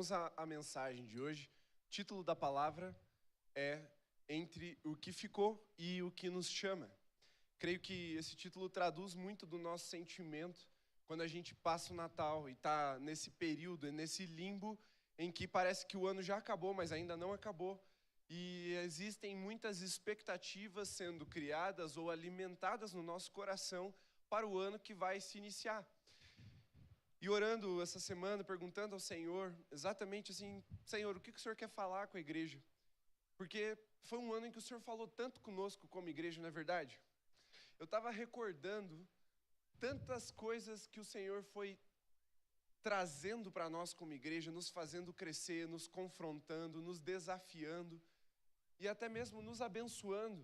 Vamos à mensagem de hoje. O título da palavra é Entre o que ficou e o que nos chama. Creio que esse título traduz muito do nosso sentimento quando a gente passa o Natal e está nesse período, nesse limbo em que parece que o ano já acabou, mas ainda não acabou. E existem muitas expectativas sendo criadas ou alimentadas no nosso coração para o ano que vai se iniciar. E orando essa semana, perguntando ao Senhor, exatamente assim, Senhor, o que o Senhor quer falar com a igreja? Porque foi um ano em que o Senhor falou tanto conosco como igreja, não é verdade? Eu estava recordando tantas coisas que o Senhor foi trazendo para nós como igreja, nos fazendo crescer, nos confrontando, nos desafiando e até mesmo nos abençoando,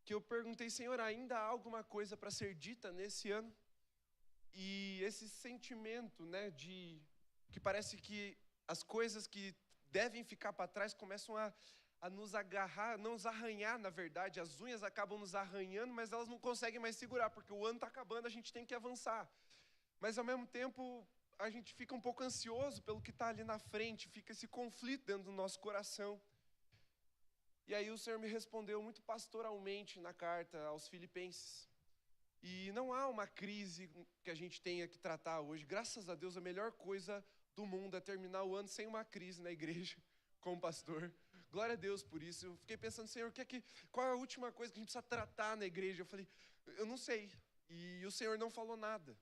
que eu perguntei, Senhor, ainda há alguma coisa para ser dita nesse ano? E esse sentimento, né, de que parece que as coisas que devem ficar para trás começam a nos agarrar, não nos arranhar, na verdade, as unhas acabam nos arranhando, mas elas não conseguem mais segurar, porque o ano está acabando, a gente tem que avançar. Mas ao mesmo tempo, a gente fica um pouco ansioso pelo que está ali na frente, fica esse conflito dentro do nosso coração. E aí o Senhor me respondeu muito pastoralmente na carta aos Filipenses. E não há uma crise que a gente tenha que tratar hoje. Graças a Deus, a melhor coisa do mundo é terminar o ano sem uma crise na igreja, como pastor. Glória a Deus por isso. Eu fiquei pensando, Senhor, qual é a última coisa que a gente precisa tratar na igreja? Eu falei, eu não sei. E o Senhor não falou nada.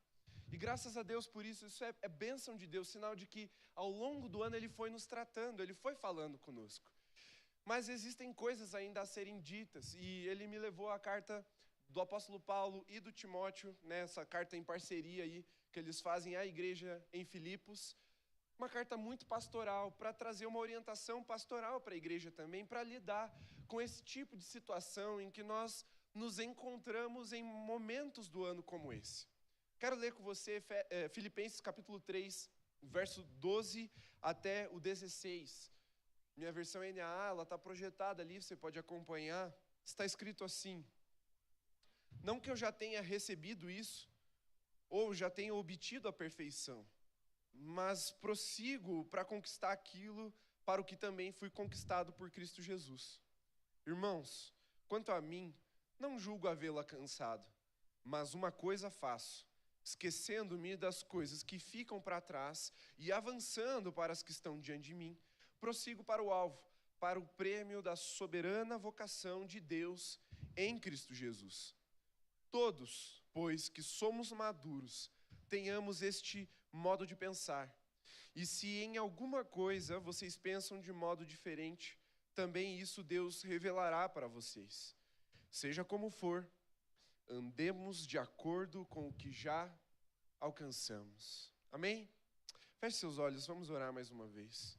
E graças a Deus por isso, isso é bênção de Deus, sinal de que ao longo do ano Ele foi nos tratando, Ele foi falando conosco. Mas existem coisas ainda a serem ditas, e Ele me levou à carta do apóstolo Paulo e do Timóteo, nessa carta em parceria aí, que eles fazem à igreja em Filipos, uma carta muito pastoral, para trazer uma orientação pastoral para a igreja também, para lidar com esse tipo de situação em que nós nos encontramos em momentos do ano como esse. Quero ler com você Filipenses capítulo 3, verso 12 até o 16. Minha versão NAA, ela está projetada ali, você pode acompanhar. Está escrito assim: não que eu já tenha recebido isso, ou já tenha obtido a perfeição, mas prossigo para conquistar aquilo para o que também fui conquistado por Cristo Jesus. Irmãos, quanto a mim, não julgo havê-lo alcançado, mas uma coisa faço, esquecendo-me das coisas que ficam para trás e avançando para as que estão diante de mim, prossigo para o alvo, para o prêmio da soberana vocação de Deus em Cristo Jesus. Todos, pois que somos maduros, tenhamos este modo de pensar. E se em alguma coisa vocês pensam de modo diferente, também isso Deus revelará para vocês. Seja como for, andemos de acordo com o que já alcançamos. Amém? Feche seus olhos, vamos orar mais uma vez.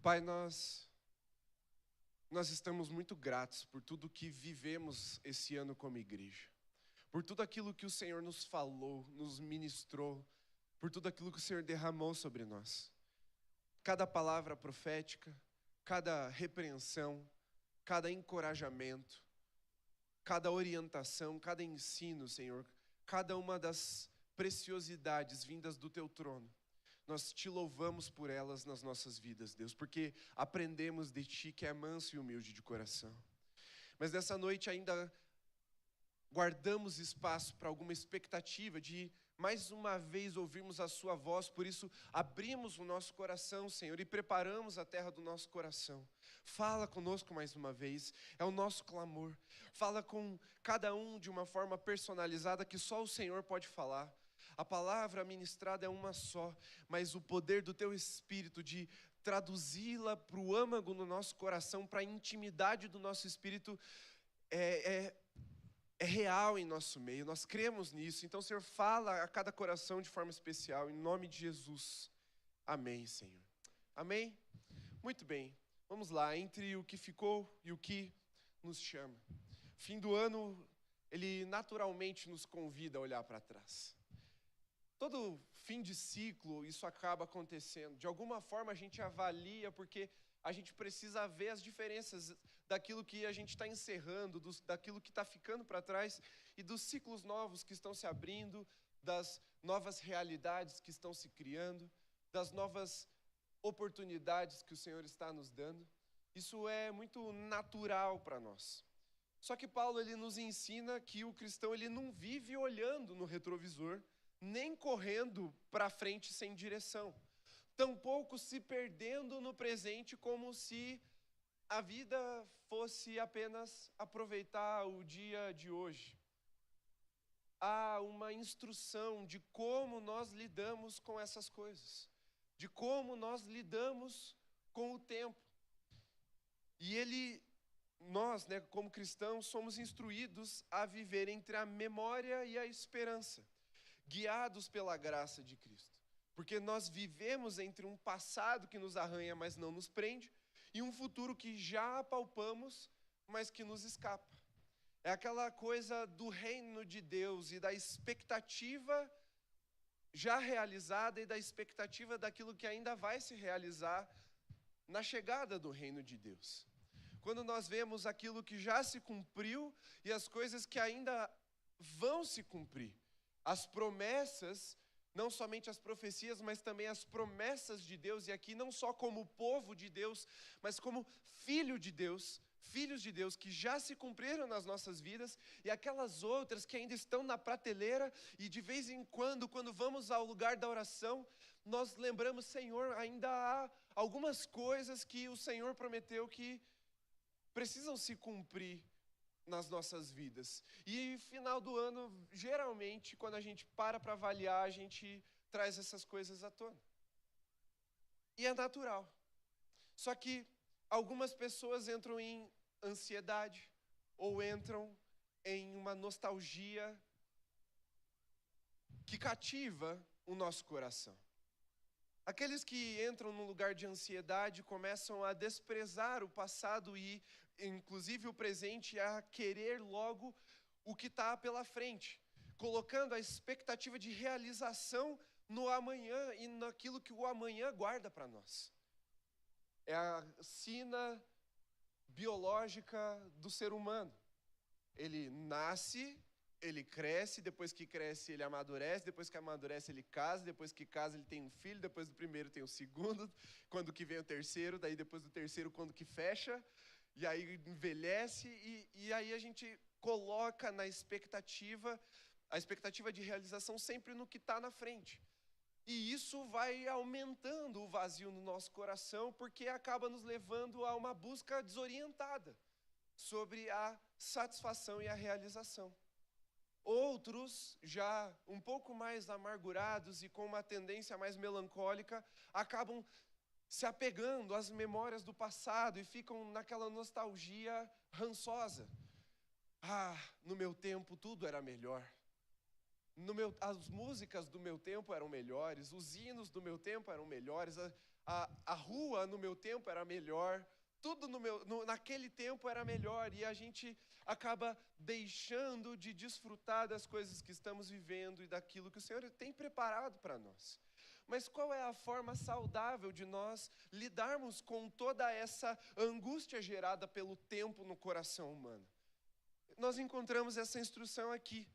Pai, nós estamos muito gratos por tudo que vivemos esse ano como igreja, por tudo aquilo que o Senhor nos falou, nos ministrou, por tudo aquilo que o Senhor derramou sobre nós. Cada palavra profética, cada repreensão, cada encorajamento, cada orientação, cada ensino, Senhor, cada uma das preciosidades vindas do Teu trono. Nós te louvamos por elas nas nossas vidas, Deus, porque aprendemos de Ti que é manso e humilde de coração. Mas nessa noite ainda guardamos espaço para alguma expectativa de mais uma vez ouvirmos a Sua voz, por isso abrimos o nosso coração, Senhor, e preparamos a terra do nosso coração. Fala conosco mais uma vez, é o nosso clamor. Fala com cada um de uma forma personalizada que só o Senhor pode falar. A palavra ministrada é uma só, mas o poder do Teu Espírito de traduzi-la para o âmago no nosso coração, para a intimidade do nosso espírito, é real em nosso meio. Nós cremos nisso. Então, Senhor, fala a cada coração de forma especial, em nome de Jesus. Amém, Senhor. Amém? Muito bem. Vamos lá, entre o que ficou e o que nos chama. Fim do ano, ele naturalmente nos convida a olhar para trás. Todo fim de ciclo, isso acaba acontecendo. De alguma forma a gente avalia, porque a gente precisa ver as diferenças daquilo que a gente está encerrando, daquilo que está ficando para trás, e dos ciclos novos que estão se abrindo, das novas realidades que estão se criando, das novas oportunidades que o Senhor está nos dando. Isso é muito natural para nós. Só que Paulo ele nos ensina que o cristão ele não vive olhando no retrovisor, nem correndo para frente sem direção, tampouco se perdendo no presente como se a vida fosse apenas aproveitar o dia de hoje. Há uma instrução de como nós lidamos com essas coisas, de como nós lidamos com o tempo. E nós, como cristãos, somos instruídos a viver entre a memória e a esperança, guiados pela graça de Cristo. Porque nós vivemos entre um passado que nos arranha, mas não nos prende, e um futuro que já apalpamos, mas que nos escapa. É aquela coisa do reino de Deus e da expectativa já realizada e da expectativa daquilo que ainda vai se realizar na chegada do reino de Deus. Quando nós vemos aquilo que já se cumpriu e as coisas que ainda vão se cumprir. As promessas, não somente as profecias, mas também as promessas de Deus, e aqui não só como povo de Deus, mas como filhos de Deus que já se cumpriram nas nossas vidas, e aquelas outras que ainda estão na prateleira, e de vez em quando vamos ao lugar da oração, nós lembramos, Senhor, ainda há algumas coisas que o Senhor prometeu que precisam se cumprir nas nossas vidas. E final do ano, geralmente, quando a gente para avaliar, a gente traz essas coisas à tona. E é natural. Só que algumas pessoas entram em ansiedade ou entram em uma nostalgia que cativa o nosso coração. Aqueles que entram num lugar de ansiedade começam a desprezar o passado e, inclusive, o presente, a querer logo o que está pela frente, colocando a expectativa de realização no amanhã e naquilo que o amanhã guarda para nós. É a sina biológica do ser humano. Ele nasce, ele cresce, depois que cresce ele amadurece, depois que amadurece ele casa, depois que casa ele tem um filho, depois do primeiro tem o segundo, quando que vem o terceiro, daí depois do terceiro quando que fecha, e aí envelhece, e aí a gente coloca na expectativa, a expectativa de realização sempre no que está na frente. E isso vai aumentando o vazio no nosso coração, porque acaba nos levando a uma busca desorientada sobre a satisfação e a realização. Outros, já um pouco mais amargurados e com uma tendência mais melancólica, acabam se apegando às memórias do passado e ficam naquela nostalgia rançosa. No meu tempo tudo era melhor. As músicas do meu tempo eram melhores, os hinos do meu tempo eram melhores, a rua no meu tempo era melhor, tudo naquele tempo era melhor, e a gente acaba deixando de desfrutar das coisas que estamos vivendo e daquilo que o Senhor tem preparado para nós. Mas qual é a forma saudável de nós lidarmos com toda essa angústia gerada pelo tempo no coração humano? Nós encontramos essa instrução aqui.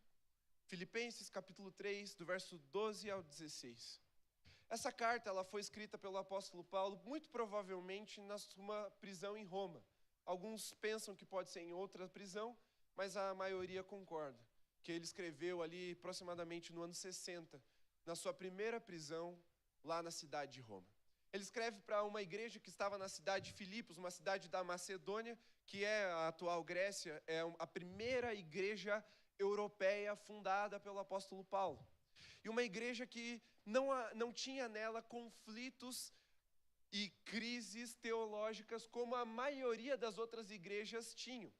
Filipenses capítulo 3, do verso 12 ao 16. Essa carta ela foi escrita pelo apóstolo Paulo, muito provavelmente na sua prisão em Roma. Alguns pensam que pode ser em outra prisão, mas a maioria concorda, que ele escreveu ali aproximadamente no ano 60, na sua primeira prisão, lá na cidade de Roma. Ele escreve para uma igreja que estava na cidade de Filipos, uma cidade da Macedônia, que é a atual Grécia, é a primeira igreja europeia fundada pelo apóstolo Paulo. E uma igreja que não tinha nela conflitos e crises teológicas como a maioria das outras igrejas tinham.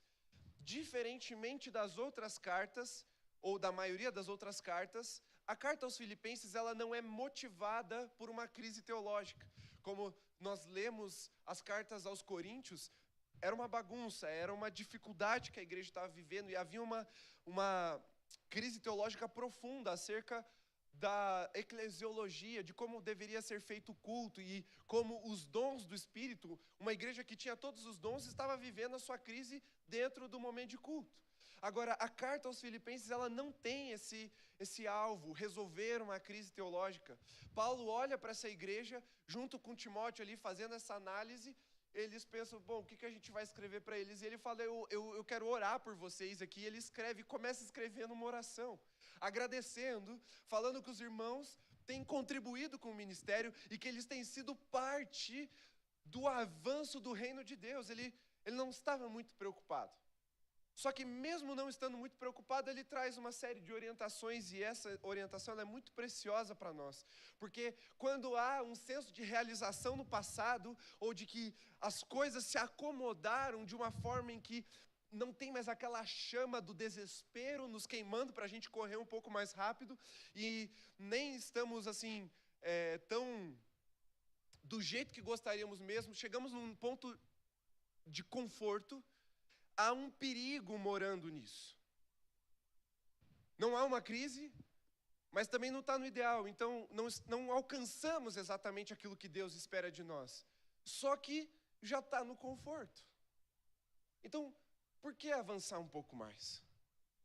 Diferentemente das outras cartas, ou da maioria das outras cartas, a carta aos Filipenses ela não é motivada por uma crise teológica. Como nós lemos as cartas aos Coríntios, era uma bagunça, era uma dificuldade que a igreja estava vivendo, e havia uma crise teológica profunda acerca da eclesiologia, de como deveria ser feito o culto e como os dons do Espírito, uma igreja que tinha todos os dons, estava vivendo a sua crise dentro do momento de culto. Agora, a carta aos Filipenses, ela não tem esse alvo, resolver uma crise teológica. Paulo olha para essa igreja, junto com Timóteo ali, fazendo essa análise, eles pensam, bom, o que a gente vai escrever para eles? E ele fala, eu quero orar por vocês aqui. E ele escreve, começa escrevendo uma oração, agradecendo, falando que os irmãos têm contribuído com o ministério e que eles têm sido parte do avanço do reino de Deus. Ele não estava muito preocupado. Só que mesmo não estando muito preocupado, ele traz uma série de orientações, e essa orientação ela é muito preciosa para nós. Porque quando há um senso de realização no passado, ou de que as coisas se acomodaram de uma forma em que não tem mais aquela chama do desespero nos queimando para a gente correr um pouco mais rápido, e nem estamos assim, tão do jeito que gostaríamos mesmo, chegamos num ponto de conforto, há um perigo morando nisso. Não há uma crise, mas também não está no ideal. Então, não alcançamos exatamente aquilo que Deus espera de nós. Só que já está no conforto. Então, por que avançar um pouco mais?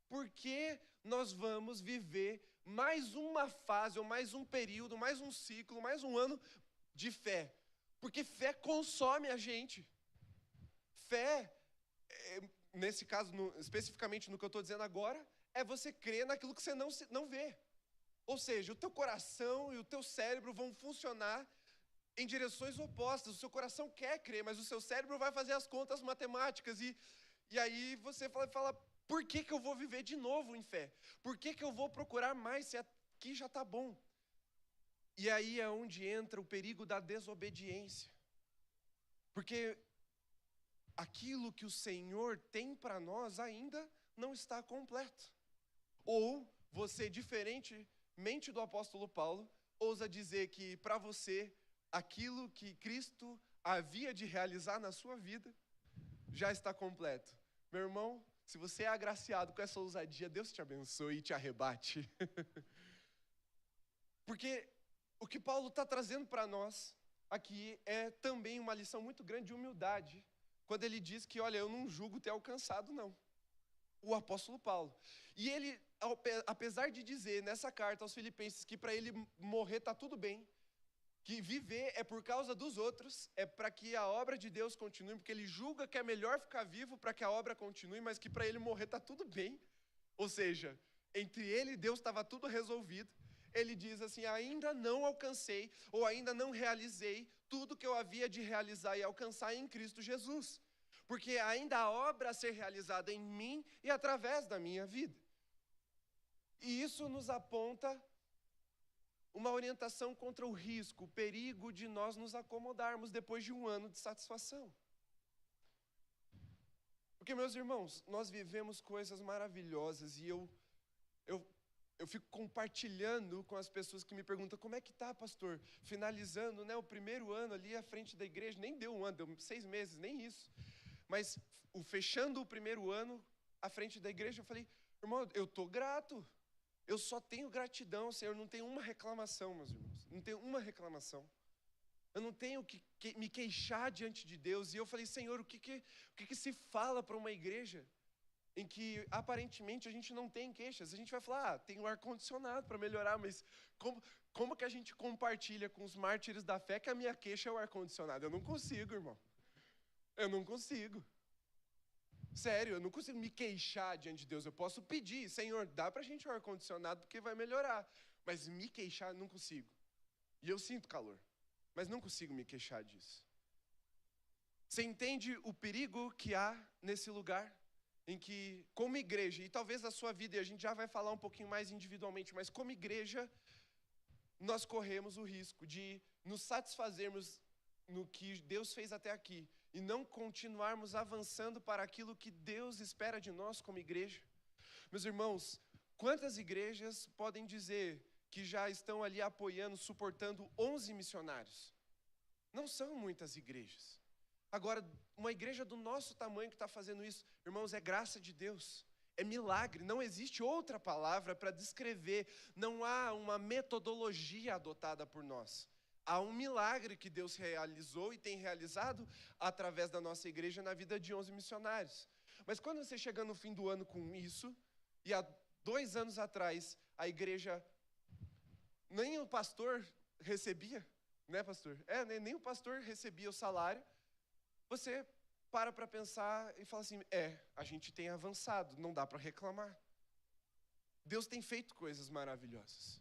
Por que nós vamos viver mais uma fase, ou mais um período, mais um ciclo, mais um ano de fé? Porque fé consome a gente. Fé, nesse caso, especificamente no que eu estou dizendo agora, é você crer naquilo que você não vê. Ou seja, o teu coração e o teu cérebro vão funcionar em direções opostas. O seu coração quer crer, mas o seu cérebro vai fazer as contas matemáticas. E aí você fala, por que eu vou viver de novo em fé? Por que eu vou procurar mais se aqui já está bom? E aí é onde entra o perigo da desobediência. Porque aquilo que o Senhor tem para nós ainda não está completo. Ou você, diferentemente do apóstolo Paulo, ousa dizer que para você, aquilo que Cristo havia de realizar na sua vida, já está completo. Meu irmão, se você é agraciado com essa ousadia, Deus te abençoe e te arrebate. Porque o que Paulo está trazendo para nós aqui é também uma lição muito grande de humildade, quando ele diz que, olha, eu não julgo ter alcançado, não. O apóstolo Paulo. E ele, apesar de dizer nessa carta aos Filipenses que para ele morrer está tudo bem, que viver é por causa dos outros, é para que a obra de Deus continue, porque ele julga que é melhor ficar vivo para que a obra continue, mas que para ele morrer está tudo bem. Ou seja, entre ele e Deus estava tudo resolvido. Ele diz assim, ainda não alcancei, ou ainda não realizei tudo que eu havia de realizar e alcançar em Cristo Jesus. Porque ainda há obra a ser realizada em mim e através da minha vida. E isso nos aponta uma orientação contra o risco, o perigo de nós nos acomodarmos depois de um ano de satisfação. Porque, meus irmãos, nós vivemos coisas maravilhosas e eu fico compartilhando com as pessoas que me perguntam, como é que tá, pastor? Finalizando, né, o primeiro ano ali à frente da igreja, nem deu um ano, deu 6 meses, nem isso. Mas fechando o primeiro ano à frente da igreja, eu falei, irmão, eu estou grato. Eu só tenho gratidão, Senhor, não tenho uma reclamação, meus irmãos. Não tenho uma reclamação. Eu não tenho que me queixar diante de Deus. E eu falei, Senhor, o que se fala para uma igreja em que aparentemente a gente não tem queixas? A gente vai falar, tem um ar-condicionado para melhorar, mas como que a gente compartilha com os mártires da fé que a minha queixa é o ar-condicionado? Eu não consigo, irmão. Eu não consigo. Sério, eu não consigo me queixar diante de Deus. Eu posso pedir, Senhor, dá pra gente um ar-condicionado porque vai melhorar. Mas me queixar, eu não consigo. E eu sinto calor, mas não consigo me queixar disso. Você entende o perigo que há nesse lugar? Em que, como igreja, e talvez a sua vida, e a gente já vai falar um pouquinho mais individualmente, mas como igreja, nós corremos o risco de nos satisfazermos no que Deus fez até aqui, e não continuarmos avançando para aquilo que Deus espera de nós como igreja. Meus irmãos, quantas igrejas podem dizer que já estão ali apoiando, suportando 11 missionários? Não são muitas igrejas. Agora, uma igreja do nosso tamanho que está fazendo isso, irmãos, é graça de Deus, é milagre, não existe outra palavra para descrever, não há uma metodologia adotada por nós. Há um milagre que Deus realizou e tem realizado através da nossa igreja na vida de 11 missionários. Mas quando você chega no fim do ano com isso, e há 2 anos atrás a igreja, nem o pastor recebia, né, pastor? Nem o pastor recebia o salário. Você para pensar e fala assim, a gente tem avançado, não dá para reclamar. Deus tem feito coisas maravilhosas.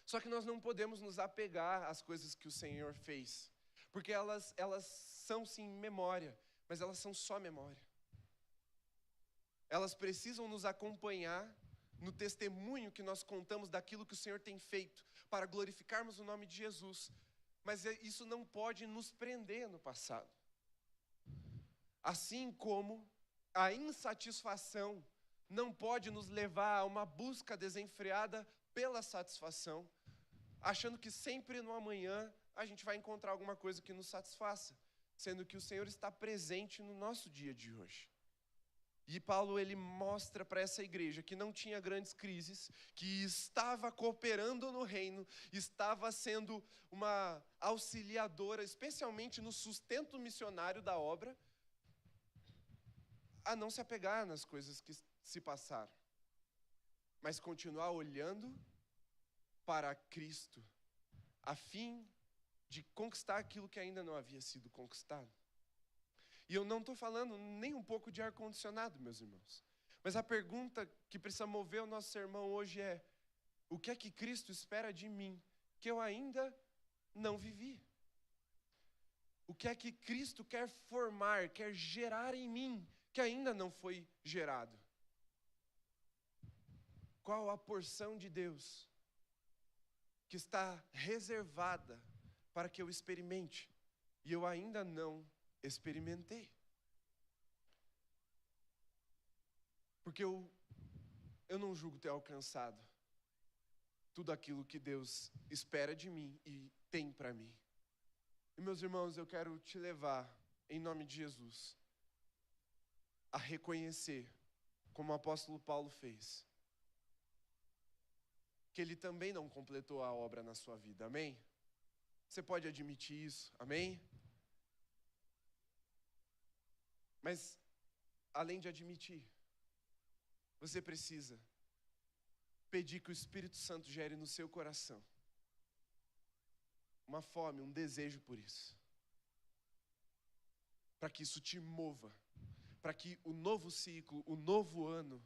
Só que nós não podemos nos apegar às coisas que o Senhor fez, porque elas são sim memória, mas elas são só memória. Elas precisam nos acompanhar no testemunho que nós contamos daquilo que o Senhor tem feito, para glorificarmos o nome de Jesus. Mas isso não pode nos prender no passado. Assim como a insatisfação não pode nos levar a uma busca desenfreada pela satisfação, achando que sempre no amanhã a gente vai encontrar alguma coisa que nos satisfaça, sendo que o Senhor está presente no nosso dia de hoje. E Paulo, ele mostra para essa igreja que não tinha grandes crises, que estava cooperando no reino, estava sendo uma auxiliadora, especialmente no sustento missionário da obra, a não se apegar nas coisas que se passaram, mas continuar olhando para Cristo, a fim de conquistar aquilo que ainda não havia sido conquistado. E eu não estou falando nem um pouco de ar-condicionado, meus irmãos. Mas a pergunta que precisa mover o nosso sermão hoje é: o que é que Cristo espera de mim, que eu ainda não vivi? O que é que Cristo quer formar, quer gerar em mim, que ainda não foi gerado? Qual a porção de Deus que está reservada para que eu experimente, e eu ainda não experimentei? Porque eu não julgo ter alcançado tudo aquilo que Deus espera de mim e tem para mim. E meus irmãos, eu quero te levar, em nome de Jesus, a reconhecer, como o apóstolo Paulo fez, que ele também não completou a obra na sua vida, amém? Você pode admitir isso, amém? Mas, além de admitir, você precisa pedir que o Espírito Santo gere no seu coração uma fome, um desejo por isso, para que isso te mova, para que o novo ciclo, o novo ano,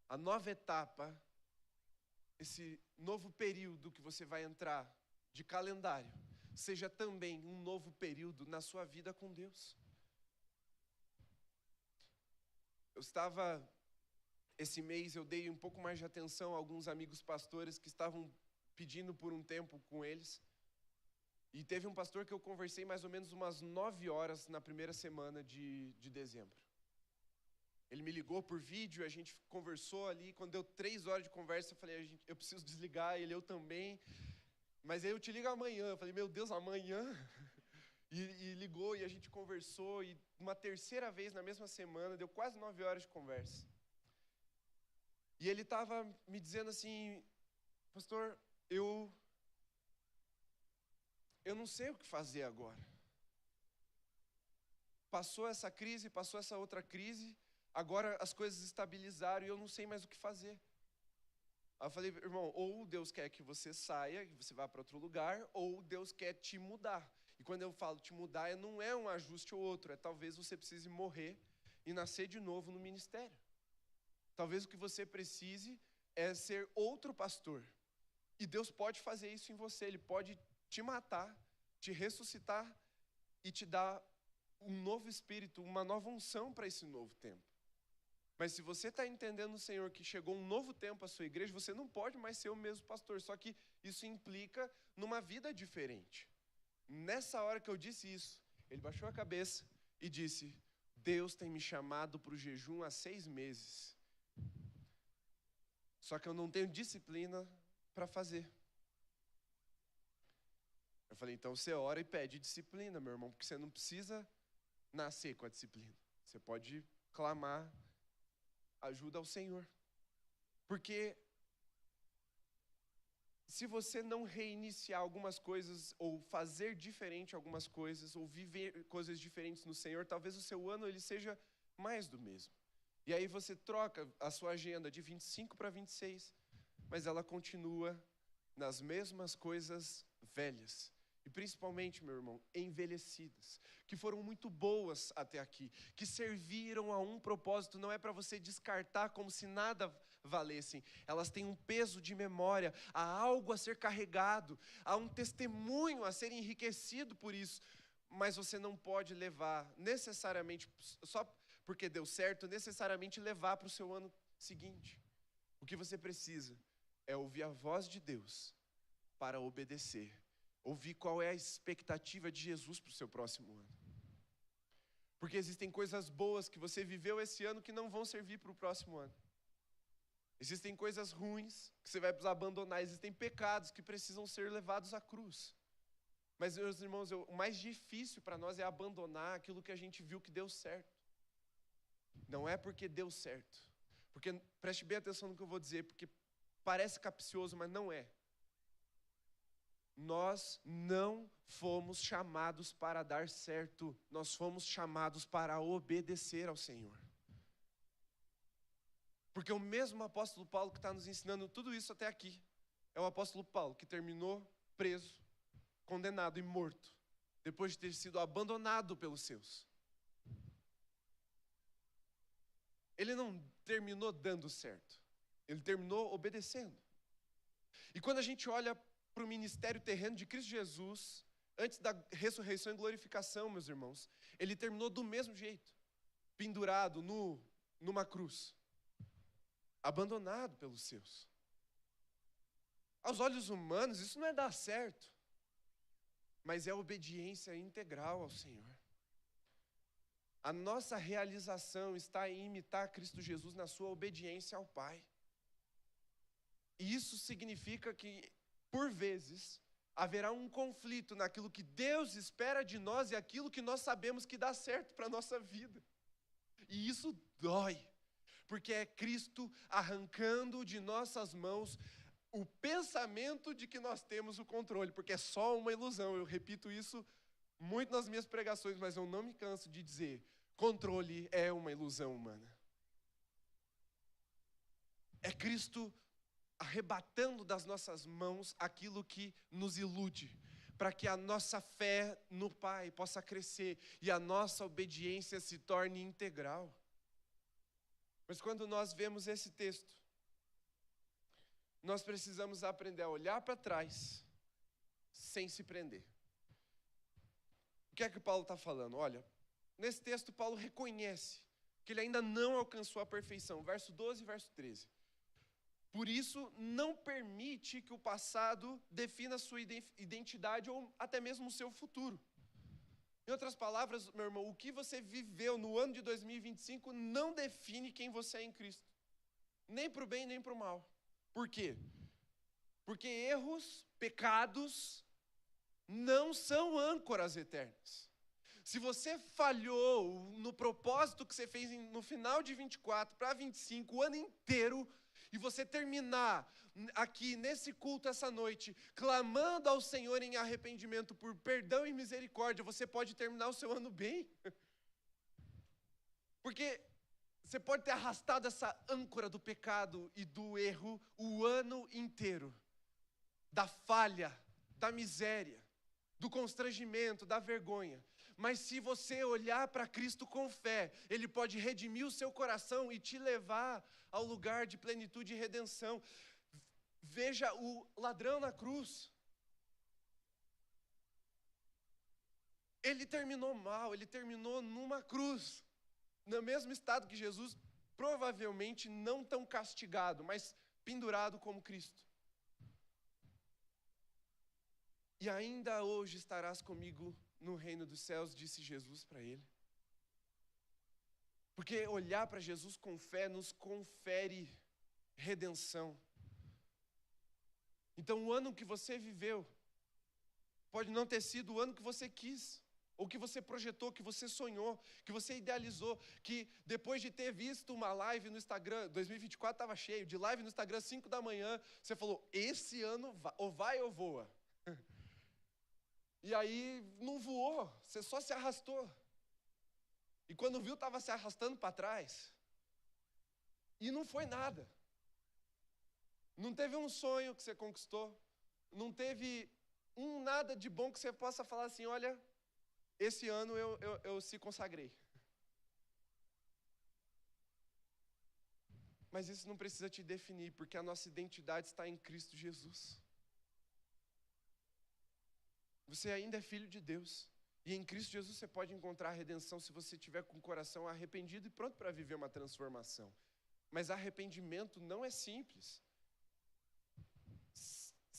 a nova etapa, esse novo período que você vai entrar de calendário, seja também um novo período na sua vida com Deus. Esse mês eu dei um pouco mais de atenção a alguns amigos pastores que estavam pedindo por um tempo com eles. E teve um pastor que eu conversei mais ou menos umas 9 horas na primeira semana de dezembro. Ele me ligou por vídeo, a gente conversou ali. Quando deu 3 horas de conversa, eu falei, eu preciso desligar, ele, eu também. Mas aí eu te ligo amanhã. Eu falei, meu Deus, amanhã? E ligou e a gente conversou. E uma terceira vez na mesma semana, deu quase 9 horas de conversa. E ele estava me dizendo assim, pastor, eu não sei o que fazer agora. Passou essa crise, passou essa outra crise, agora as coisas estabilizaram e eu não sei mais o que fazer. Aí eu falei, irmão, ou Deus quer que você saia, que você vá para outro lugar, ou Deus quer te mudar. E quando eu falo te mudar, não é um ajuste ou outro, é talvez você precise morrer e nascer de novo no ministério. Talvez o que você precise é ser outro pastor. E Deus pode fazer isso em você, Ele pode te matar, te ressuscitar e te dar um novo espírito, uma nova unção para esse novo tempo. Mas se você está entendendo, Senhor, que chegou um novo tempo à sua igreja, você não pode mais ser o mesmo pastor, só que isso implica numa vida diferente. Nessa hora que eu disse isso, ele baixou a cabeça e disse, Deus tem me chamado para o jejum há 6 meses. Só que eu não tenho disciplina para fazer. Eu falei, então você ora e pede disciplina, meu irmão, porque você não precisa nascer com a disciplina. Você pode clamar ajuda ao Senhor. Porque se você não reiniciar algumas coisas, ou fazer diferente algumas coisas, ou viver coisas diferentes no Senhor, talvez o seu ano ele seja mais do mesmo. E aí você troca a sua agenda de 25 para 26, mas ela continua nas mesmas coisas velhas. E principalmente, meu irmão, envelhecidas, que foram muito boas até aqui, que serviram a um propósito, não é para você descartar como se nada valessem. Elas têm um peso de memória, há algo a ser carregado, há um testemunho a ser enriquecido por isso, mas você não pode levar necessariamente, só porque deu certo, necessariamente levar para o seu ano seguinte. O que você precisa é ouvir a voz de Deus para obedecer. Ouvir qual é a expectativa de Jesus para o seu próximo ano. Porque existem coisas boas que você viveu esse ano que não vão servir para o próximo ano. Existem coisas ruins que você vai precisar abandonar. Existem pecados que precisam ser levados à cruz. Mas, meus irmãos, o mais difícil para nós é abandonar aquilo que a gente viu que deu certo. Não é porque deu certo. Porque, preste bem atenção no que eu vou dizer, porque parece capcioso, mas não é. Nós não fomos chamados para dar certo, nós fomos chamados para obedecer ao Senhor. Porque o mesmo apóstolo Paulo que está nos ensinando tudo isso até aqui, é o apóstolo Paulo que terminou preso, condenado e morto, depois de ter sido abandonado pelos seus. Ele não terminou dando certo, ele terminou obedecendo. E quando a gente olha para o ministério terreno de Cristo Jesus, antes da ressurreição e glorificação, meus irmãos, ele terminou do mesmo jeito, pendurado numa cruz, abandonado pelos seus. Aos olhos humanos, isso não é dar certo, mas é obediência integral ao Senhor. A nossa realização está em imitar Cristo Jesus na sua obediência ao Pai. E isso significa que, por vezes, haverá um conflito naquilo que Deus espera de nós e aquilo que nós sabemos que dá certo para a nossa vida. E isso dói, porque é Cristo arrancando de nossas mãos o pensamento de que nós temos o controle, porque é só uma ilusão. Eu repito isso muito nas minhas pregações, mas eu não me canso de dizer, controle é uma ilusão humana. É Cristo arrebatando das nossas mãos aquilo que nos ilude, para que a nossa fé no Pai possa crescer e a nossa obediência se torne integral. Mas quando nós vemos esse texto, nós precisamos aprender a olhar para trás, sem se prender. O que é que Paulo está falando? Olha, nesse texto Paulo reconhece que ele ainda não alcançou a perfeição, verso 12 e verso 13. Por isso, não permite que o passado defina a sua identidade ou até mesmo o seu futuro. Em outras palavras, meu irmão, o que você viveu no ano de 2025 não define quem você é em Cristo. Nem para o bem, nem para o mal. Por quê? Porque erros, pecados, não são âncoras eternas. Se você falhou no propósito que você fez no final de 24 para 25, o ano inteiro, e você terminar aqui nesse culto essa noite, clamando ao Senhor em arrependimento por perdão e misericórdia, você pode terminar o seu ano bem. Porque você pode ter arrastado essa âncora do pecado e do erro o ano inteiro. Da falha, da miséria, do constrangimento, da vergonha. Mas se você olhar para Cristo com fé, Ele pode redimir o seu coração e te levar ao lugar de plenitude e redenção. Veja o ladrão na cruz. Ele terminou mal, ele terminou numa cruz. No mesmo estado que Jesus, provavelmente não tão castigado, mas pendurado como Cristo. E ainda hoje estarás comigo no reino dos céus, disse Jesus para ele. Porque olhar para Jesus com fé nos confere redenção. Então o ano que você viveu pode não ter sido o ano que você quis, ou que você projetou, que você sonhou, que você idealizou, que depois de ter visto uma live no Instagram, 2024 estava cheio, de live no Instagram 5 da manhã, você falou, esse ano ou vai ou voa. E aí não voou, você só se arrastou. E quando viu, estava se arrastando para trás. E não foi nada. Não teve um sonho que você conquistou. Não teve nada de bom que você possa falar assim, olha, esse ano eu se consagrei. Mas isso não precisa te definir, porque a nossa identidade está em Cristo Jesus. Você ainda é filho de Deus. E em Cristo Jesus você pode encontrar a redenção se você estiver com o coração arrependido e pronto para viver uma transformação. Mas arrependimento não é simples.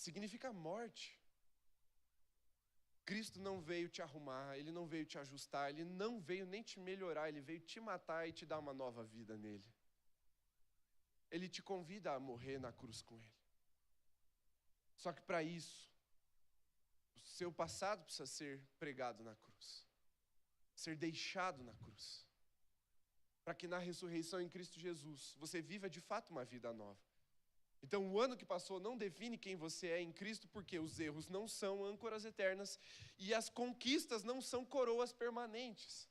Significa morte. Cristo não veio te arrumar, Ele não veio te ajustar, Ele não veio nem te melhorar, Ele veio te matar e te dar uma nova vida nele. Ele te convida a morrer na cruz com Ele. Só que para isso, o seu passado precisa ser pregado na cruz. Ser deixado na cruz. Para que na ressurreição em Cristo Jesus, você viva de fato uma vida nova. Então o ano que passou não define quem você é em Cristo, porque os erros não são âncoras eternas e as conquistas não são coroas permanentes.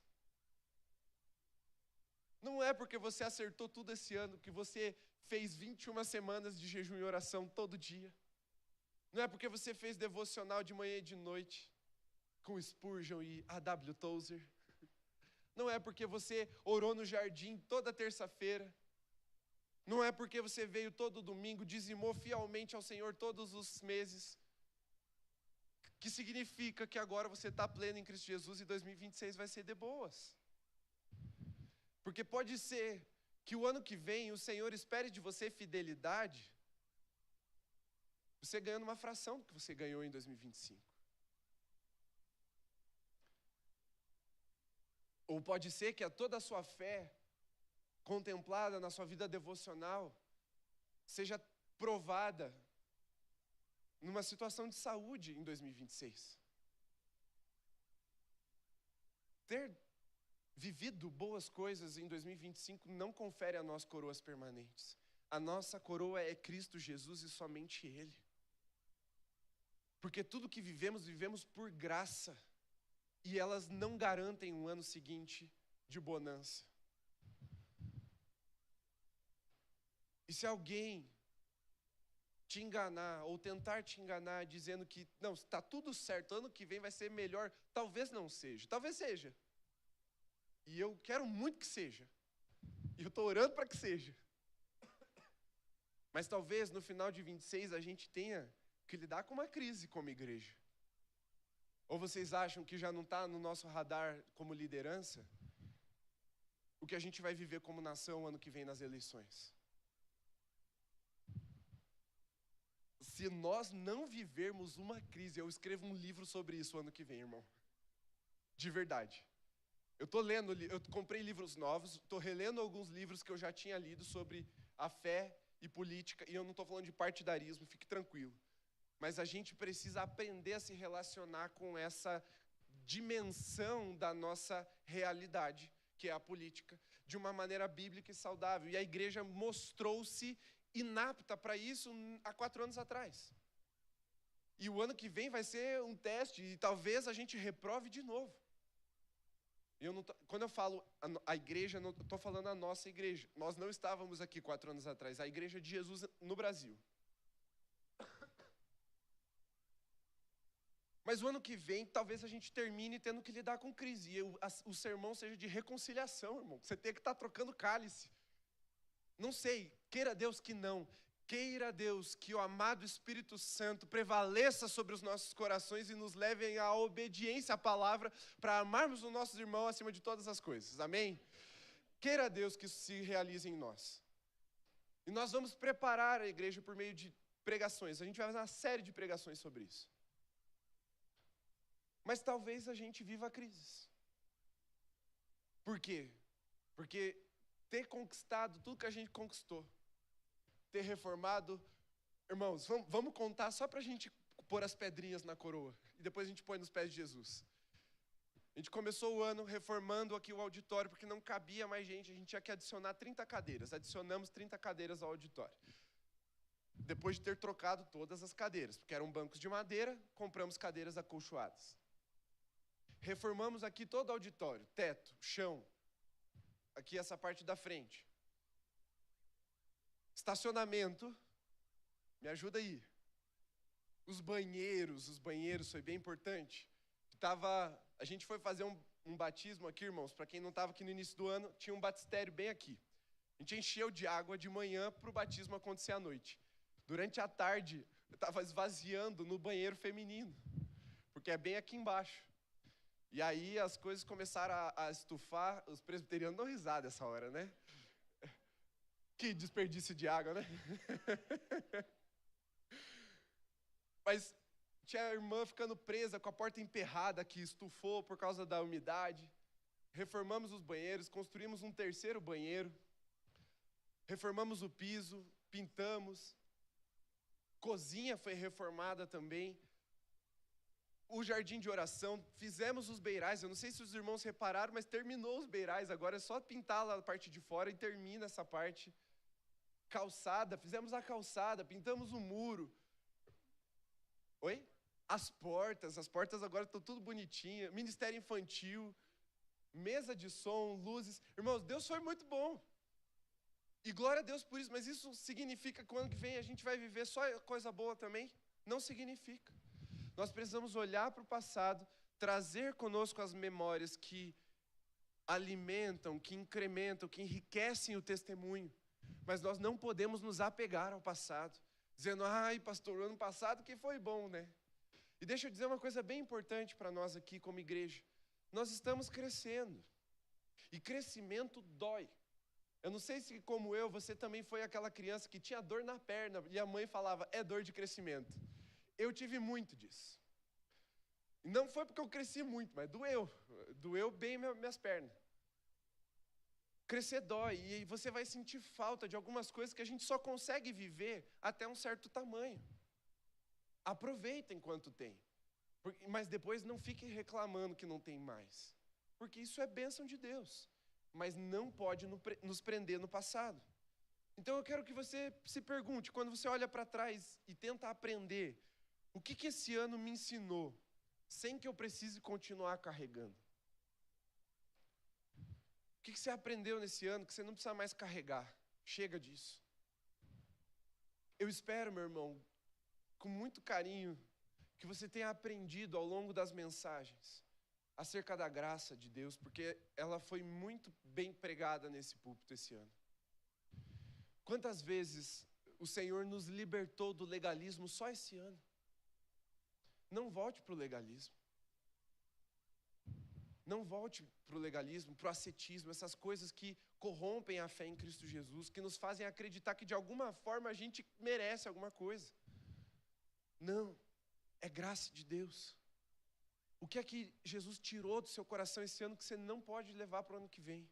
Não é porque você acertou tudo esse ano que você fez 21 semanas de jejum e oração todo dia. Não é porque você fez devocional de manhã e de noite com Spurgeon e A.W. Tozer. Não é porque você orou no jardim toda terça-feira. Não é porque você veio todo domingo, dizimou fielmente ao Senhor todos os meses, que significa que agora você está pleno em Cristo Jesus e 2026 vai ser de boas. Porque pode ser que o ano que vem o Senhor espere de você fidelidade, você ganhando uma fração do que você ganhou em 2025. Ou pode ser que toda a sua fé contemplada na sua vida devocional seja provada numa situação de saúde em 2026. Ter vivido boas coisas em 2025 não confere a nós coroas permanentes. A nossa coroa é Cristo Jesus e somente Ele. Porque tudo que vivemos, vivemos por graça. E elas não garantem um ano seguinte de bonança. E se alguém te enganar ou tentar te enganar dizendo que não, está tudo certo, ano que vem vai ser melhor, talvez não seja, talvez seja. E eu quero muito que seja. E eu estou orando para que seja. Mas talvez no final de 26 a gente tenha que lidar com uma crise como igreja. Ou vocês acham que já não está no nosso radar como liderança o que a gente vai viver como nação ano que vem nas eleições? Se nós não vivermos uma crise, eu escrevo um livro sobre isso ano que vem, irmão. De verdade. Eu comprei livros novos, estou relendo alguns livros que eu já tinha lido sobre a fé e política, e eu não estou falando de partidarismo, fique tranquilo. Mas a gente precisa aprender a se relacionar com essa dimensão da nossa realidade, que é a política, de uma maneira bíblica e saudável. E a igreja mostrou-se inapta para isso há 4 anos atrás. E o ano que vem vai ser um teste, e talvez a gente reprove de novo. Quando eu falo a igreja, não estou falando a nossa igreja. Nós não estávamos aqui 4 anos atrás, a igreja de Jesus no Brasil. Mas o ano que vem, talvez a gente termine tendo que lidar com crise. E o sermão seja de reconciliação, irmão. Você tem que estar trocando cálice. Não sei, queira Deus que não. Queira Deus que o amado Espírito Santo prevaleça sobre os nossos corações e nos leve à obediência à palavra para amarmos os nossos irmãos acima de todas as coisas. Amém? Queira Deus que isso se realize em nós. E nós vamos preparar a igreja por meio de pregações. A gente vai fazer uma série de pregações sobre isso. Mas talvez a gente viva crises. Por quê? Porque ter conquistado tudo que a gente conquistou, ter reformado, irmãos, vamos contar só para a gente pôr as pedrinhas na coroa, e depois a gente põe nos pés de Jesus. A gente começou o ano reformando aqui o auditório, porque não cabia mais gente, a gente tinha que adicionar 30 cadeiras, adicionamos 30 cadeiras ao auditório. Depois de ter trocado todas as cadeiras, porque eram bancos de madeira, compramos cadeiras acolchoadas. Reformamos aqui todo o auditório, teto, chão, aqui essa parte da frente. Estacionamento, me ajuda aí. Os banheiros foi bem importante. A gente foi fazer um batismo aqui, irmãos, para quem não estava aqui no início do ano, tinha um batistério bem aqui. A gente encheu de água de manhã para o batismo acontecer à noite. Durante a tarde, eu estava esvaziando no banheiro feminino, porque é bem aqui embaixo. E aí as coisas começaram a estufar, os presbiterianos dão risada essa hora, né? Que desperdício de água, né? Mas tinha a irmã ficando presa com a porta emperrada que estufou por causa da umidade. Reformamos os banheiros, construímos um terceiro banheiro. Reformamos o piso, pintamos. Cozinha foi reformada também. O jardim de oração, fizemos os beirais. Eu não sei se os irmãos repararam, mas terminou os beirais. Agora é só pintar lá a parte de fora e termina essa parte. Calçada, fizemos a calçada, pintamos o muro. Oi? As portas agora estão tudo bonitinhas. Ministério infantil, mesa de som, luzes. Irmãos, Deus foi muito bom. E glória a Deus por isso, mas isso significa que o ano que vem a gente vai viver só coisa boa também? Não significa. Nós precisamos olhar para o passado, trazer conosco as memórias que alimentam, que incrementam, que enriquecem o testemunho. Mas nós não podemos nos apegar ao passado, dizendo, ai pastor, o ano passado que foi bom, né? E deixa eu dizer uma coisa bem importante para nós aqui como igreja. Nós estamos crescendo. E crescimento dói. Eu não sei se, como eu, você também foi aquela criança que tinha dor na perna e a mãe falava, é dor de crescimento. Eu tive muito disso. E não foi porque eu cresci muito, mas doeu. Doeu bem minhas pernas. Crescer dói e você vai sentir falta de algumas coisas que a gente só consegue viver até um certo tamanho. Aproveita enquanto tem. Mas depois não fique reclamando que não tem mais. Porque isso é bênção de Deus. Mas não pode nos prender no passado. Então eu quero que você se pergunte, quando você olha para trás e tenta aprender, o que esse ano me ensinou, sem que eu precise continuar carregando? O que você aprendeu nesse ano que você não precisa mais carregar? Chega disso. Eu espero, meu irmão, com muito carinho, que você tenha aprendido ao longo das mensagens acerca da graça de Deus, porque ela foi muito bem pregada nesse púlpito esse ano. Quantas vezes o Senhor nos libertou do legalismo só esse ano? Não volte para o legalismo. Não volte para o legalismo, para o ascetismo, essas coisas que corrompem a fé em Cristo Jesus, que nos fazem acreditar que de alguma forma a gente merece alguma coisa. Não, é graça de Deus. O que é que Jesus tirou do seu coração esse ano que você não pode levar para o ano que vem?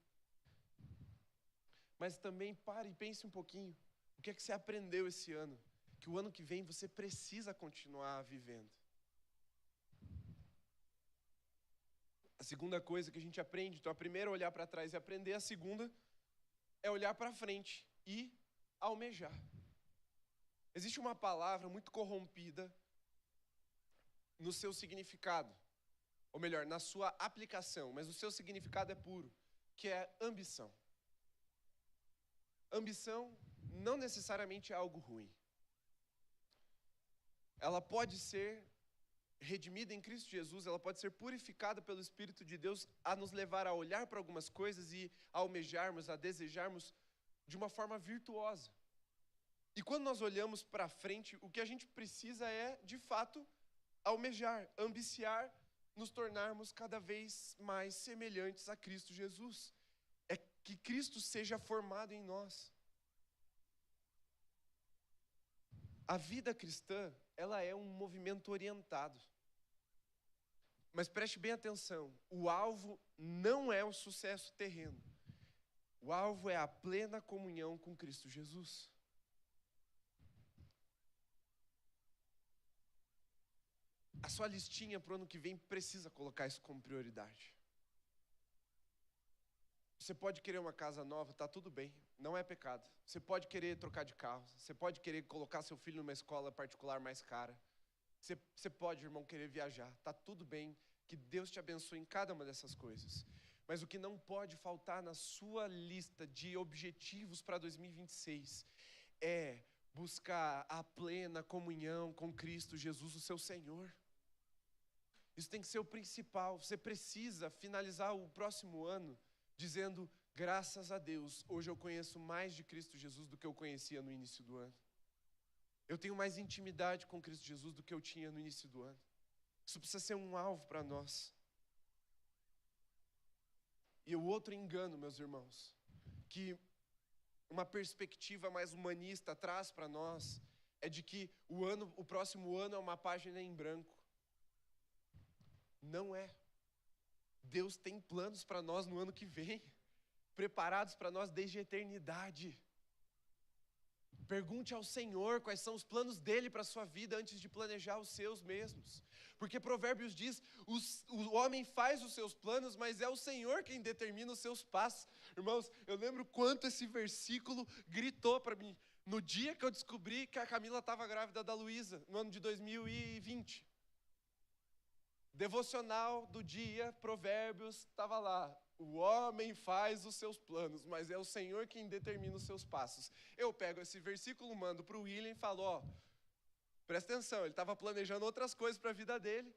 Mas também pare e pense um pouquinho. O que é que você aprendeu esse ano? Que o ano que vem você precisa continuar vivendo. A segunda coisa que a gente aprende, então a primeira é olhar para trás e aprender, a segunda é olhar para frente e almejar. Existe uma palavra muito corrompida no seu significado, ou melhor, na sua aplicação, mas o seu significado é puro, que é ambição. Ambição não necessariamente é algo ruim. Ela pode ser redimida em Cristo Jesus, ela pode ser purificada pelo Espírito de Deus a nos levar a olhar para algumas coisas e a almejarmos, a desejarmos de uma forma virtuosa. E quando nós olhamos para frente, o que a gente precisa é, de fato, almejar, ambiciar, nos tornarmos cada vez mais semelhantes a Cristo Jesus. É que Cristo seja formado em nós. A vida cristã, ela é um movimento orientado. Mas preste bem atenção, o alvo não é o sucesso terreno. O alvo é a plena comunhão com Cristo Jesus. A sua listinha para o ano que vem precisa colocar isso como prioridade. Você pode querer uma casa nova, tá tudo bem, não é pecado. Você pode querer trocar de carro, você pode querer colocar seu filho numa escola particular mais cara. Você pode, irmão, querer viajar, tá tudo bem, que Deus te abençoe em cada uma dessas coisas. Mas o que não pode faltar na sua lista de objetivos para 2026 é buscar a plena comunhão com Cristo Jesus, o seu Senhor. Isso tem que ser o principal. Você precisa finalizar o próximo ano dizendo: graças a Deus, hoje eu conheço mais de Cristo Jesus do que eu conhecia no início do ano. Eu tenho mais intimidade com Cristo Jesus do que eu tinha no início do ano. Isso precisa ser um alvo para nós. E o outro engano, meus irmãos, que uma perspectiva mais humanista traz para nós, é de que o próximo ano é uma página em branco. Não é. Deus tem planos para nós no ano que vem, preparados para nós desde a eternidade. Pergunte ao Senhor quais são os planos dele para a sua vida antes de planejar os seus mesmos. Porque Provérbios diz, o homem faz os seus planos, mas é o Senhor quem determina os seus passos. Irmãos, eu lembro quanto esse versículo gritou para mim, no dia que eu descobri que a Camila estava grávida da Luísa, no ano de 2020. Devocional do dia, Provérbios, estava lá. O homem faz os seus planos, mas é o Senhor quem determina os seus passos. Eu pego esse versículo, mando para o William e falo, presta atenção, ele estava planejando outras coisas para a vida dele.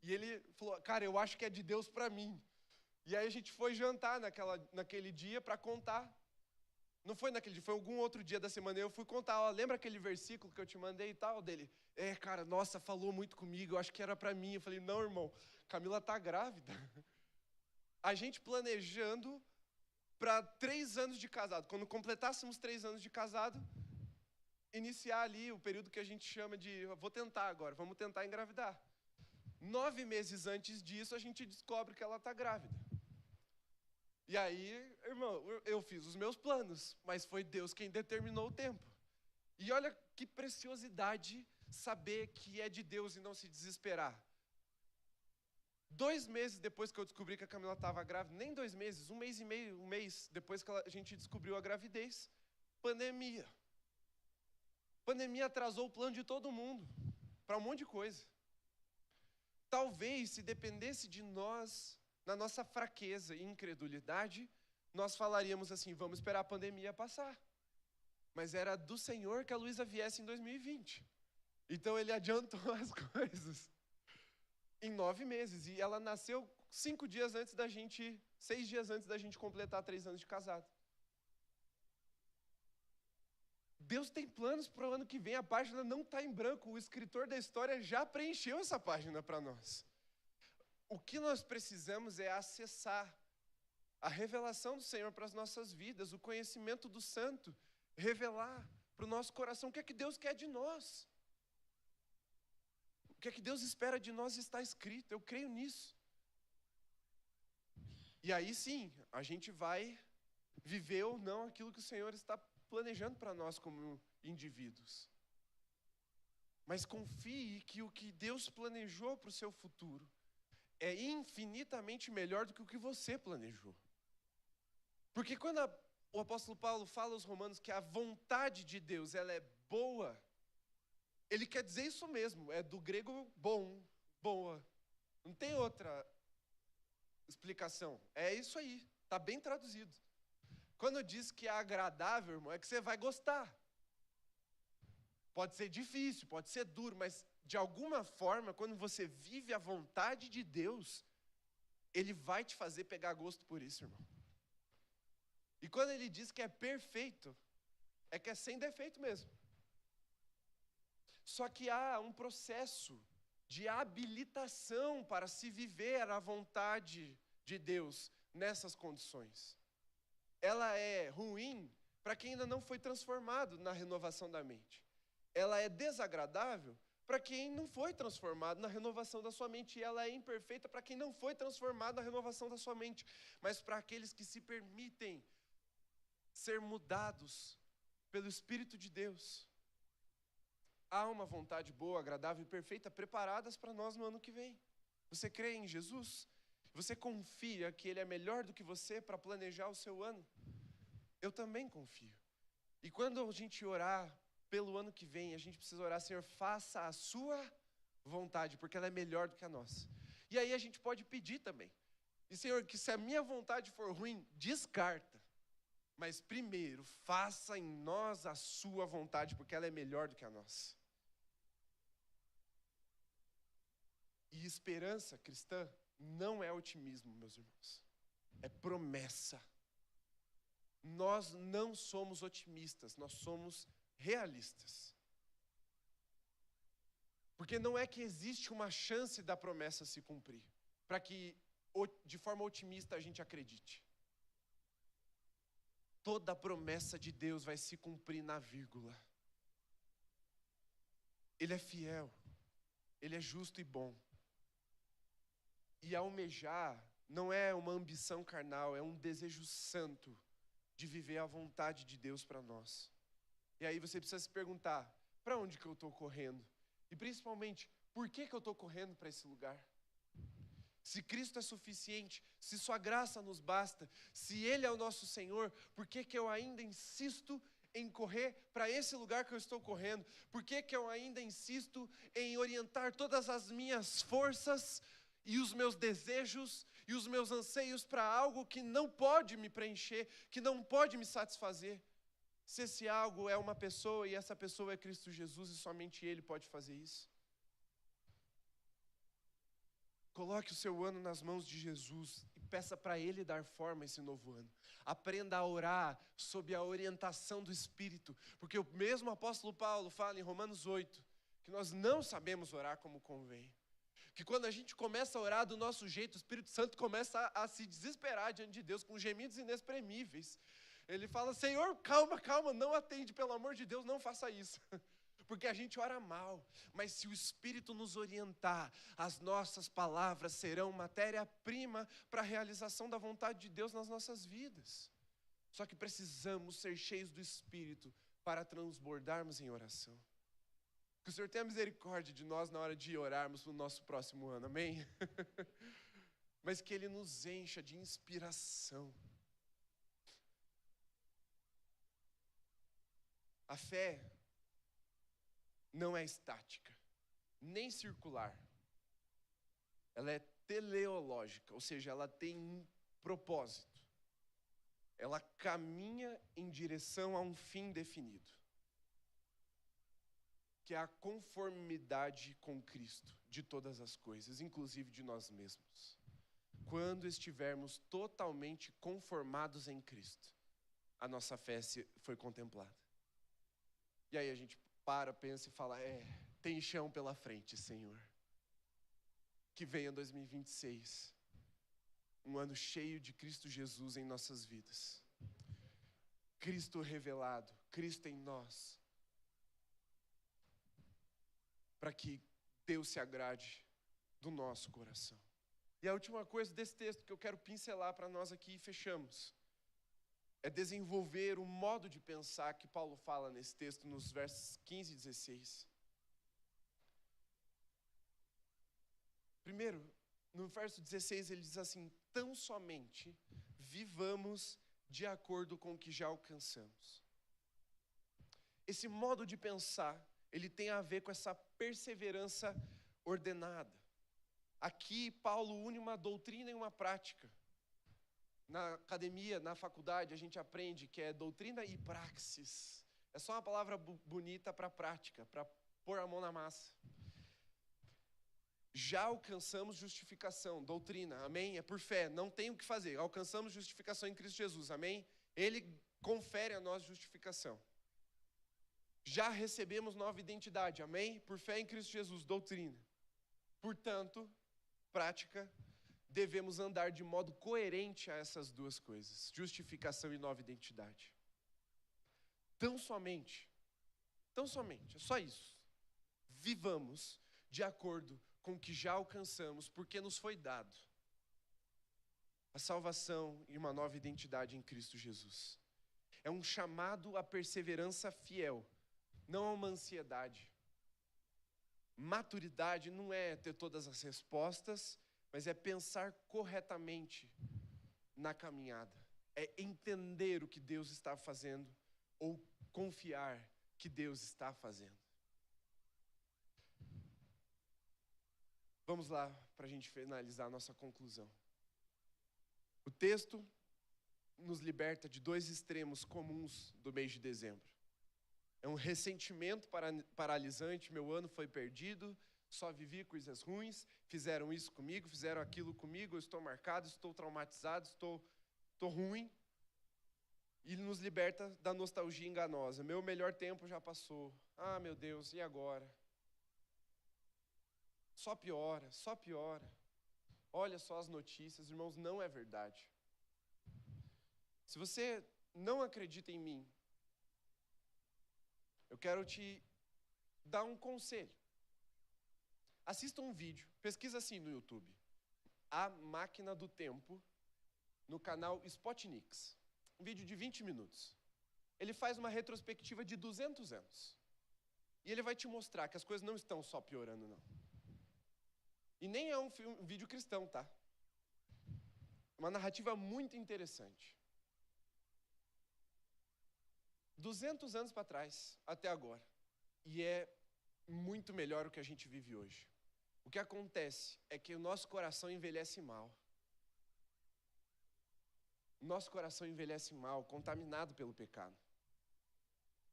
E ele falou, cara, eu acho que é de Deus para mim. E aí a gente foi jantar naquele dia para contar. Não foi naquele dia, foi algum outro dia da semana. Eu fui contar, lembra aquele versículo que eu te mandei e tal? Dele, cara, nossa, falou muito comigo, eu acho que era para mim. Eu falei, não, irmão, Camila está grávida. A gente planejando para 3 anos de casado. Quando completássemos 3 anos de casado, iniciar ali o período que a gente chama de, vou tentar agora, vamos tentar engravidar. 9 meses antes disso, a gente descobre que ela está grávida. E aí, irmão, eu fiz os meus planos, mas foi Deus quem determinou o tempo. E olha que preciosidade saber que é de Deus e não se desesperar. 2 meses depois que eu descobri que a Camila estava grávida, nem 2 meses, 1 mês e meio, 1 mês depois que a gente descobriu a gravidez, pandemia. Pandemia atrasou o plano de todo mundo, para um monte de coisa. Talvez, se dependesse de nós, na nossa fraqueza e incredulidade, nós falaríamos assim, vamos esperar a pandemia passar. Mas era do Senhor que a Luísa viesse em 2020. Então Ele adiantou as coisas. Em 9 meses, e ela nasceu 6 dias antes da gente completar 3 anos de casado. Deus tem planos para o ano que vem, a página não está em branco, o escritor da história já preencheu essa página para nós. O que nós precisamos é acessar a revelação do Senhor para as nossas vidas, o conhecimento do Santo, revelar para o nosso coração o que é que Deus quer de nós. O que é que Deus espera de nós está escrito, eu creio nisso. E aí sim, a gente vai viver ou não aquilo que o Senhor está planejando para nós como indivíduos. Mas confie que o que Deus planejou para o seu futuro é infinitamente melhor do que o que você planejou. Porque quando o apóstolo Paulo fala aos romanos que a vontade de Deus ela é boa, ele quer dizer isso mesmo, é do grego bom, boa. Não tem outra explicação. É isso aí, está bem traduzido. Quando diz que é agradável, irmão, é que você vai gostar. Pode ser difícil, pode ser duro, mas de alguma forma, quando você vive a vontade de Deus, Ele vai te fazer pegar gosto por isso, irmão. E quando Ele diz que é perfeito, é que é sem defeito mesmo. Só que há um processo de habilitação para se viver a vontade de Deus nessas condições. Ela é ruim para quem ainda não foi transformado na renovação da mente. Ela é desagradável para quem não foi transformado na renovação da sua mente. E ela é imperfeita para quem não foi transformado na renovação da sua mente. Mas para aqueles que se permitem ser mudados pelo Espírito de Deus, há uma vontade boa, agradável e perfeita preparadas para nós no ano que vem. Você crê em Jesus? Você confia que Ele é melhor do que você para planejar o seu ano? Eu também confio. E quando a gente orar pelo ano que vem, a gente precisa orar, Senhor, faça a sua vontade, porque ela é melhor do que a nossa. E aí a gente pode pedir também. E, Senhor, que se a minha vontade for ruim, descarta. Mas primeiro, faça em nós a sua vontade, porque ela é melhor do que a nossa. E esperança cristã não é otimismo, meus irmãos. É promessa. Nós não somos otimistas, nós somos realistas. Porque não é que existe uma chance da promessa se cumprir, para que de forma otimista a gente acredite. Toda a promessa de Deus vai se cumprir na vírgula. Ele é fiel, Ele é justo e bom. E almejar não é uma ambição carnal, é um desejo santo de viver a vontade de Deus para nós. E aí você precisa se perguntar, para onde que eu estou correndo? E principalmente, por que eu estou correndo para esse lugar? Se Cristo é suficiente, se sua graça nos basta, se Ele é o nosso Senhor, por que eu ainda insisto em correr para esse lugar que eu estou correndo? Por que eu ainda insisto em orientar todas as minhas forças e os meus desejos e os meus anseios para algo que não pode me preencher, que não pode me satisfazer? Se esse algo é uma pessoa e essa pessoa é Cristo Jesus e somente Ele pode fazer isso. Coloque o seu ano nas mãos de Jesus e peça para Ele dar forma a esse novo ano. Aprenda a orar sob a orientação do Espírito, porque o mesmo apóstolo Paulo fala em Romanos 8, que nós não sabemos orar como convém. Que quando a gente começa a orar do nosso jeito, o Espírito Santo começa a se desesperar diante de Deus com gemidos inexprimíveis. Ele fala, Senhor, calma, não atende, pelo amor de Deus, não faça isso. Porque a gente ora mal, mas se o Espírito nos orientar, as nossas palavras serão matéria-prima para a realização da vontade de Deus nas nossas vidas. Só que precisamos ser cheios do Espírito para transbordarmos em oração. Que o Senhor tenha misericórdia de nós na hora de orarmos para o nosso próximo ano, amém? Mas que Ele nos encha de inspiração. A fé não é estática, nem circular. Ela é teleológica, ou seja, ela tem um propósito. Ela caminha em direção a um fim definido, que é a conformidade com Cristo de todas as coisas, inclusive de nós mesmos. Quando estivermos totalmente conformados em Cristo, a nossa fé foi contemplada. E aí a gente pensa e fala, tem chão pela frente, Senhor. Que venha 2026, um ano cheio de Cristo Jesus em nossas vidas. Cristo revelado, Cristo em nós. Para que Deus se agrade do nosso coração. E a última coisa desse texto que eu quero pincelar para nós aqui e fechamos, é desenvolver o modo de pensar que Paulo fala nesse texto, nos versos 15 e 16. Primeiro, no verso 16 ele diz assim, tão somente vivamos de acordo com o que já alcançamos. Esse modo de pensar, ele tem a ver com essa perseverança ordenada. Aqui Paulo une uma doutrina e uma prática. Na academia, na faculdade, a gente aprende que é doutrina e praxis. É só uma palavra bonita para prática, para pôr a mão na massa. Já alcançamos justificação, doutrina, amém? É por fé, não tem o que fazer. Alcançamos justificação em Cristo Jesus, amém? Ele confere a nós justificação. Já recebemos nova identidade, amém? Por fé em Cristo Jesus, doutrina. Portanto, prática, devemos andar de modo coerente a essas duas coisas, justificação e nova identidade. Tão somente, é só isso. Vivamos de acordo com o que já alcançamos, porque nos foi dado a salvação e uma nova identidade em Cristo Jesus. É um chamado à perseverança fiel, não a uma ansiedade. Maturidade não é ter todas as respostas, mas é pensar corretamente na caminhada. É entender o que Deus está fazendo ou confiar que Deus está fazendo. Vamos lá para a gente finalizar a nossa conclusão. O texto nos liberta de dois extremos comuns do mês de dezembro. É um ressentimento paralisante, meu ano foi perdido, só vivi coisas ruins, fizeram isso comigo, fizeram aquilo comigo, eu estou marcado, estou traumatizado, estou ruim. E nos liberta da nostalgia enganosa. Meu melhor tempo já passou. Ah, meu Deus, e agora? Só piora, só piora. Olha só as notícias, irmãos, não é verdade. Se você não acredita em mim, eu quero te dar um conselho. Assista um vídeo, pesquisa assim no YouTube. A Máquina do Tempo, no canal Spotniks. Um vídeo de 20 minutos. Ele faz uma retrospectiva de 200 anos. E ele vai te mostrar que as coisas não estão só piorando, não. E nem é um vídeo cristão, tá? Uma narrativa muito interessante. 200 anos para trás, até agora. E é muito melhor o que a gente vive hoje. O que acontece é que o nosso coração envelhece mal. Nosso coração envelhece mal, contaminado pelo pecado.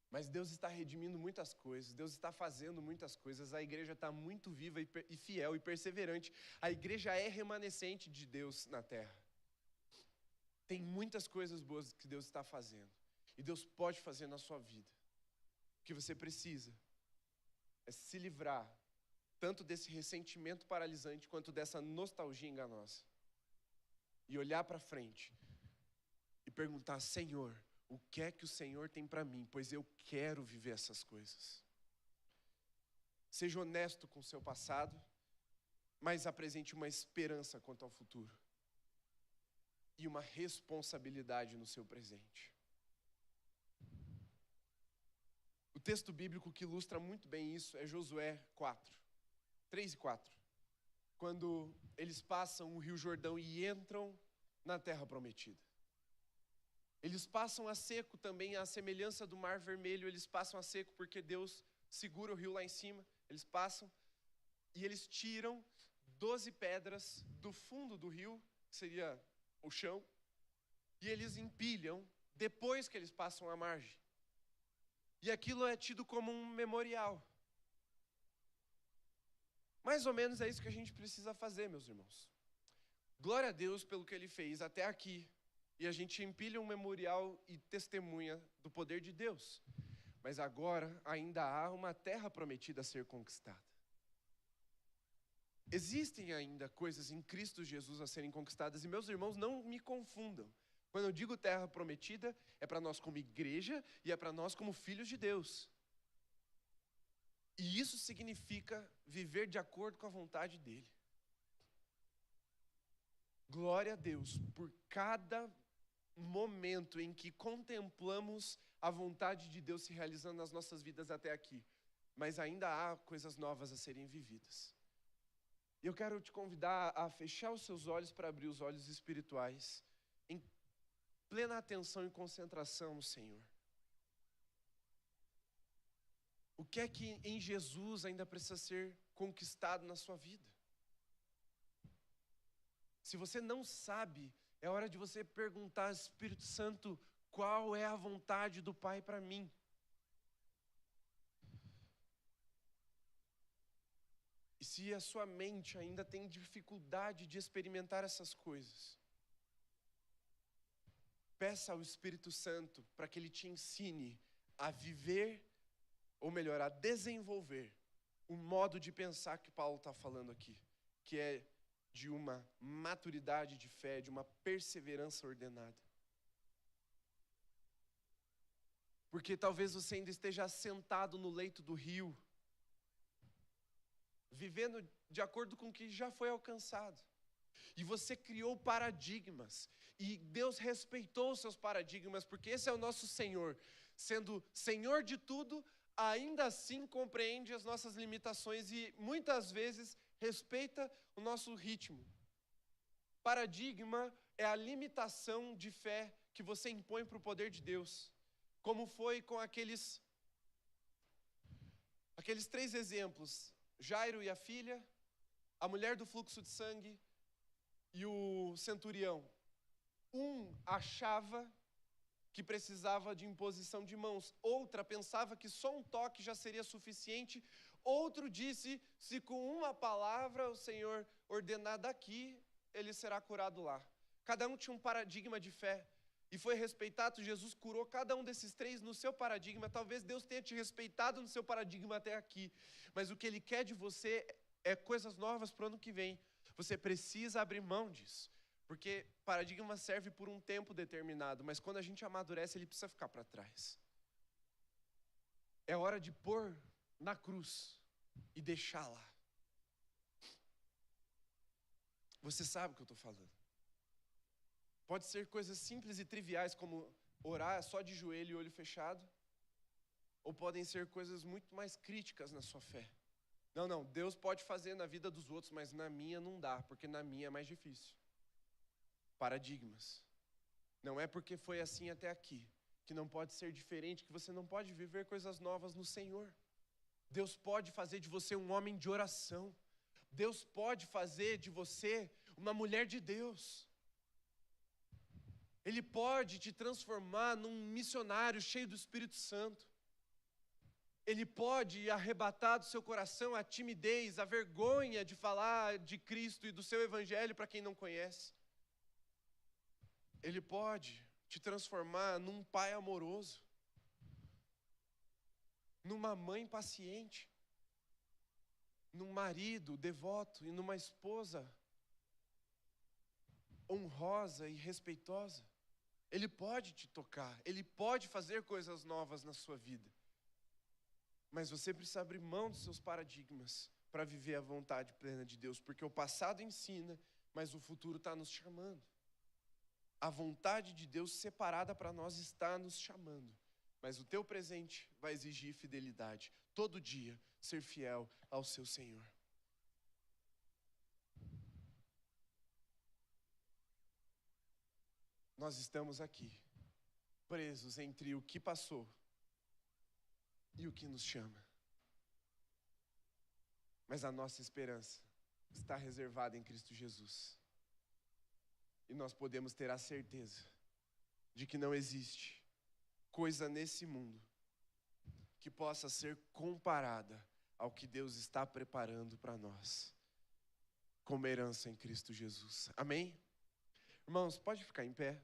Mas Deus está redimindo muitas coisas, Deus está fazendo muitas coisas, a igreja está muito viva e fiel e perseverante. A igreja é remanescente de Deus na terra. Tem muitas coisas boas que Deus está fazendo. E Deus pode fazer na sua vida. O que você precisa é se livrar tanto desse ressentimento paralisante quanto dessa nostalgia enganosa. E olhar para frente e perguntar: Senhor, o que é que o Senhor tem para mim? Pois eu quero viver essas coisas. Seja honesto com o seu passado, mas apresente uma esperança quanto ao futuro. E uma responsabilidade no seu presente. O texto bíblico que ilustra muito bem isso é Josué 4, 3 e 4. Quando eles passam o Rio Jordão e entram na terra prometida. Eles passam a seco também, à semelhança do Mar Vermelho, eles passam a seco porque Deus segura o rio lá em cima. Eles passam e eles tiram 12 pedras do fundo do rio, que seria o chão, e eles empilham depois que eles passam a margem. E aquilo é tido como um memorial. Mais ou menos é isso que a gente precisa fazer, meus irmãos. Glória a Deus pelo que Ele fez até aqui. E a gente empilha um memorial e testemunha do poder de Deus. Mas agora ainda há uma terra prometida a ser conquistada. Existem ainda coisas em Cristo Jesus a serem conquistadas. E meus irmãos, não me confundam. Quando eu digo terra prometida, é para nós como igreja e é para nós como filhos de Deus. E isso significa viver de acordo com a vontade dEle. Glória a Deus por cada momento em que contemplamos a vontade de Deus se realizando nas nossas vidas até aqui. Mas ainda há coisas novas a serem vividas. E eu quero te convidar a fechar os seus olhos para abrir os olhos espirituais, em plena atenção e concentração no Senhor. O que é que em Jesus ainda precisa ser conquistado na sua vida? Se você não sabe, é hora de você perguntar ao Espírito Santo: qual é a vontade do Pai para mim? E se a sua mente ainda tem dificuldade de experimentar essas coisas, peça ao Espírito Santo para que Ele te ensine a viver, ou melhor, a desenvolver o modo de pensar que Paulo está falando aqui, que é de uma maturidade de fé, de uma perseverança ordenada. Porque talvez você ainda esteja sentado no leito do rio, vivendo de acordo com o que já foi alcançado. E você criou paradigmas, e Deus respeitou os seus paradigmas, porque esse é o nosso Senhor. Sendo Senhor de tudo, ainda assim compreende as nossas limitações e muitas vezes respeita o nosso ritmo. Paradigma é a limitação de fé que você impõe para o poder de Deus. Como foi com aqueles 3 exemplos: Jairo e a filha, a mulher do fluxo de sangue e o centurião. Um achava que precisava de imposição de mãos. Outra pensava que só um toque já seria suficiente. Outro disse, se com uma palavra o Senhor ordenar daqui, ele será curado lá. Cada um tinha um paradigma de fé. E foi respeitado, Jesus curou cada um desses três no seu paradigma. Talvez Deus tenha te respeitado no seu paradigma até aqui. Mas o que Ele quer de você é coisas novas para o ano que vem. Você precisa abrir mão disso. Porque paradigma serve por um tempo determinado, mas quando a gente amadurece, ele precisa ficar para trás. É hora de pôr na cruz e deixar lá. Você sabe o que eu estou falando. Pode ser coisas simples e triviais, como orar só de joelho e olho fechado, ou podem ser coisas muito mais críticas na sua fé. Não, Deus pode fazer na vida dos outros, mas na minha não dá, porque na minha é mais difícil. Paradigmas. Não é porque foi assim até aqui, que não pode ser diferente, que você não pode viver coisas novas no Senhor. Deus pode fazer de você um homem de oração. Deus pode fazer de você uma mulher de Deus. Ele pode te transformar num missionário cheio do Espírito Santo. Ele pode arrebatar do seu coração a timidez, a vergonha de falar de Cristo e do seu evangelho para quem não conhece. Ele pode te transformar num pai amoroso, numa mãe paciente, num marido devoto e numa esposa honrosa e respeitosa. Ele pode te tocar, ele pode fazer coisas novas na sua vida. Mas você precisa abrir mão dos seus paradigmas para viver a vontade plena de Deus, porque o passado ensina, mas o futuro está nos chamando. A vontade de Deus separada para nós está nos chamando. Mas o teu presente vai exigir fidelidade. Todo dia, ser fiel ao seu Senhor. Nós estamos aqui, presos entre o que passou e o que nos chama. Mas a nossa esperança está reservada em Cristo Jesus. E nós podemos ter a certeza de que não existe coisa nesse mundo que possa ser comparada ao que Deus está preparando para nós, como herança em Cristo Jesus. Amém? Irmãos, pode ficar em pé.